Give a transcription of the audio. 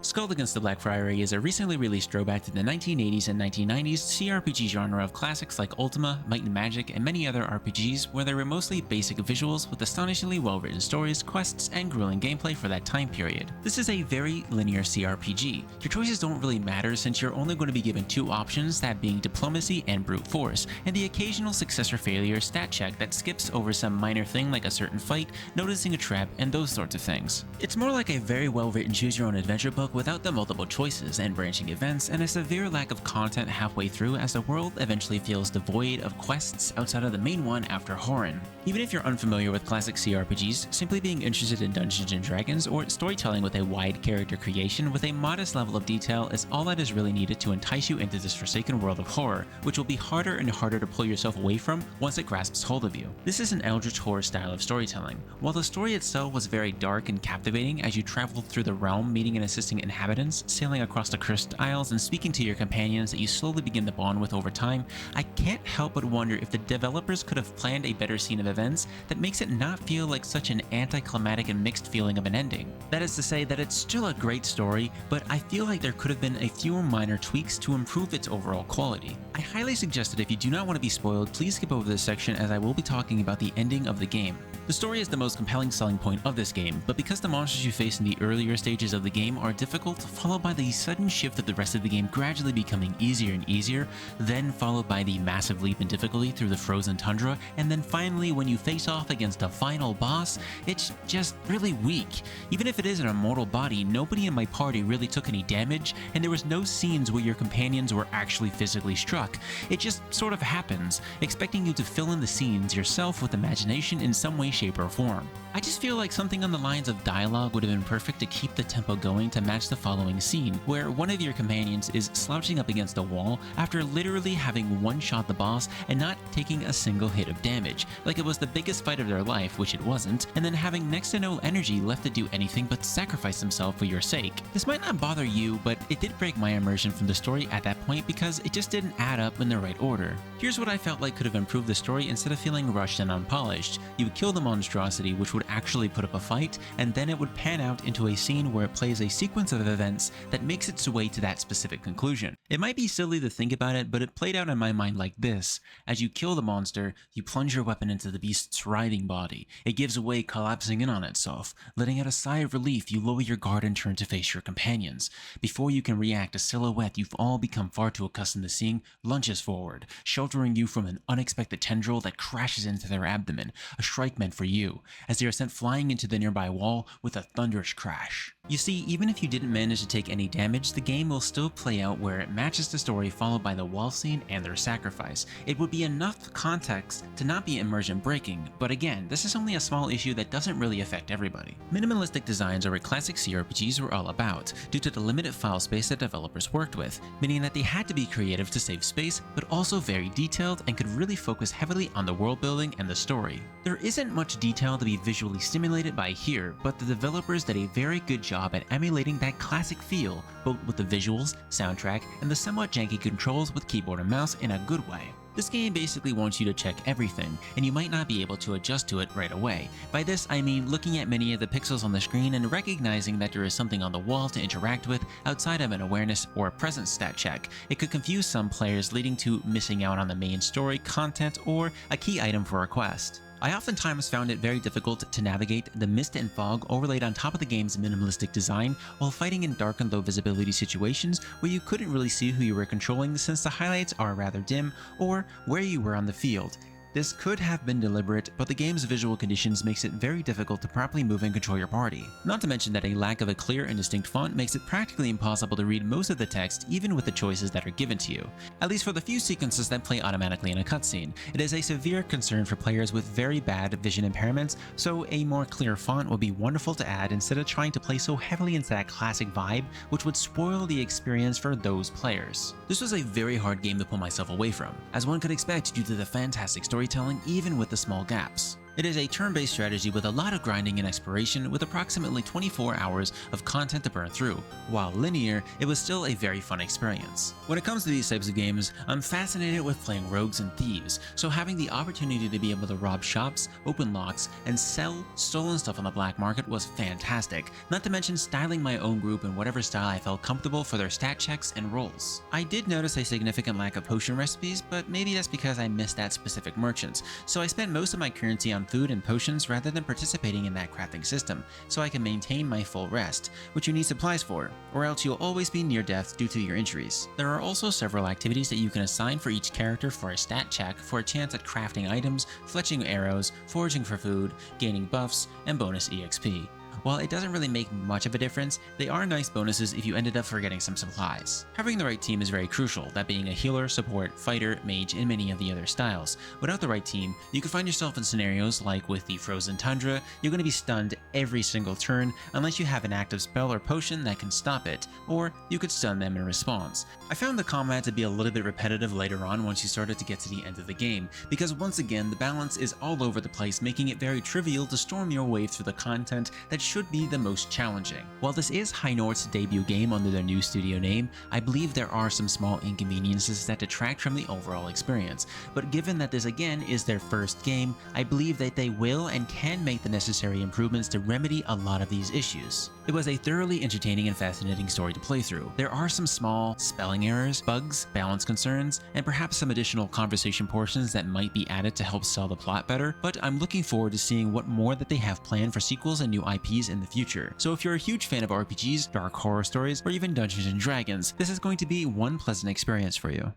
Skald Against the Black Priory is a recently released throwback to the 1980s and 1990s CRPG genre of classics like Ultima, Might and Magic, and many other RPGs where there were mostly basic visuals with astonishingly well-written stories, quests, and grueling gameplay for that time period. This is a very linear CRPG. Your choices don't really matter since you're only going to be given two options, that being diplomacy and brute force, and the occasional success or failure stat check that skips over some minor thing like a certain fight, noticing a trap, and those sorts of things. It's more like a very well-written choose-your-own-adventure book without the multiple choices and branching events, and a severe lack of content halfway through as the world eventually feels devoid of quests outside of the main one after Horan. Even if you're unfamiliar with classic CRPGs, simply being interested in Dungeons & Dragons or storytelling with a wide character creation with a modest level of detail is all that is really needed to entice you into this forsaken world of horror, which will be harder and harder to pull yourself away from once it grasps hold of you. This is an eldritch horror style of storytelling. While the story itself was very dark and captivating as you traveled through the realm meeting and assisting inhabitants, sailing across the cursed isles, and speaking to your companions that you slowly begin to bond with over time, I can't help but wonder if the developers could have planned a better scene of events that makes it not feel like such an anticlimactic and mixed feeling of an ending. That is to say that it's still a great story, but I feel like there could have been a few minor tweaks to improve its overall quality. I highly suggest that if you do not want to be spoiled, please skip over this section as I will be talking about the ending of the game. The story is the most compelling selling point of this game, but because the monsters you face in the earlier stages of the game are difficult, followed by the sudden shift of the rest of the game gradually becoming easier and easier, then followed by the massive leap in difficulty through the frozen tundra, and then finally when you face off against a final boss, it's just really weak. Even if it is an immortal body, nobody in my party really took any damage, and there was no scenes where your companions were actually physically struck. It just sort of happens, expecting you to fill in the scenes yourself with imagination in some way, shape, or form. I just feel like something on the lines of dialogue would have been perfect to keep the tempo going to match the following scene, where one of your companions is slouching up against a wall after literally having one-shot the boss and not taking a single hit of damage, like it was the biggest fight of their life, which it wasn't, and then having next to no energy left to do anything but sacrifice himself for your sake. This might not bother you, but it did break my immersion from the story at that point because it just didn't add up in the right order. Here's what I felt like could have improved the story instead of feeling rushed and unpolished. You would kill the monstrosity, which would actually put up a fight, and then it would pan out into a scene where it plays a sequence of events that makes its way to that specific conclusion. It might be silly to think about it, but it played out in my mind like this. As you kill the monster, you plunge your weapon into the beast's writhing body. It gives way, collapsing in on itself. Letting out a sigh of relief, you lower your guard and turn to face your companions. Before you can react, a silhouette you've all become far too accustomed to seeing lunges forward, sheltering you from an unexpected tendril that crashes into their abdomen, a strike meant for you, as they are sent flying into the nearby wall with a thunderous crash. You see, even if you didn't manage to take any damage, the game will still play out where it matches the story followed by the wall scene and their sacrifice. It would be enough context to not be immersion breaking, but again, this is only a small issue that doesn't really affect everybody. Minimalistic designs are what classic CRPGs were all about, due to the limited file space that developers worked with, meaning that they had to be creative to save space, but also very detailed and could really focus heavily on the world building and the story. There isn't much detail to be visually stimulated by here, but the developers did a very good job at emulating that classic feel, both with the visuals, soundtrack, and the somewhat janky controls with keyboard and mouse in a good way. This game basically wants you to check everything, and you might not be able to adjust to it right away. By this, I mean looking at many of the pixels on the screen and recognizing that there is something on the wall to interact with outside of an awareness or a presence stat check. It could confuse some players, leading to missing out on the main story content or a key item for a quest. I oftentimes found it very difficult to navigate the mist and fog overlaid on top of the game's minimalistic design while fighting in dark and low visibility situations where you couldn't really see who you were controlling since the highlights are rather dim, or where you were on the field. This could have been deliberate, but the game's visual conditions makes it very difficult to properly move and control your party. Not to mention that a lack of a clear and distinct font makes it practically impossible to read most of the text even with the choices that are given to you, at least for the few sequences that play automatically in a cutscene. It is a severe concern for players with very bad vision impairments, so a more clear font would be wonderful to add instead of trying to play so heavily into that classic vibe, which would spoil the experience for those players. This was a very hard game to pull myself away from, as one could expect due to the fantastic storytelling even with the small gaps. It is a turn-based strategy with a lot of grinding and exploration with approximately 24 hours of content to burn through. While linear, it was still a very fun experience. When it comes to these types of games, I'm fascinated with playing rogues and thieves, so having the opportunity to be able to rob shops, open locks, and sell stolen stuff on the black market was fantastic, not to mention styling my own group in whatever style I felt comfortable for their stat checks and rolls. I did notice a significant lack of potion recipes, but maybe that's because I missed that specific merchants, so I spent most of my currency on food and potions rather than participating in that crafting system, so I can maintain my full rest, which you need supplies for, or else you'll always be near death due to your injuries. There are also several activities that you can assign for each character for a stat check for a chance at crafting items, fletching arrows, foraging for food, gaining buffs, and bonus EXP. While it doesn't really make much of a difference, they are nice bonuses if you ended up forgetting some supplies. Having the right team is very crucial, that being a healer, support, fighter, mage, and many of the other styles. Without the right team, you could find yourself in scenarios like with the frozen tundra, you're going to be stunned every single turn unless you have an active spell or potion that can stop it, or you could stun them in response. I found the combat to be a little bit repetitive later on once you started to get to the end of the game, because once again the balance is all over the place, making it very trivial to storm your way through the content that should be the most challenging. While this is High North's debut game under their new studio name, I believe there are some small inconveniences that detract from the overall experience, but given that this again is their first game, I believe that they will and can make the necessary improvements to remedy a lot of these issues. It was a thoroughly entertaining and fascinating story to play through. There are some small spelling errors, bugs, balance concerns, and perhaps some additional conversation portions that might be added to help sell the plot better, but I'm looking forward to seeing what more that they have planned for sequels and new IPs in the future. So if you're a huge fan of RPGs, dark horror stories, or even Dungeons & Dragons, this is going to be one pleasant experience for you.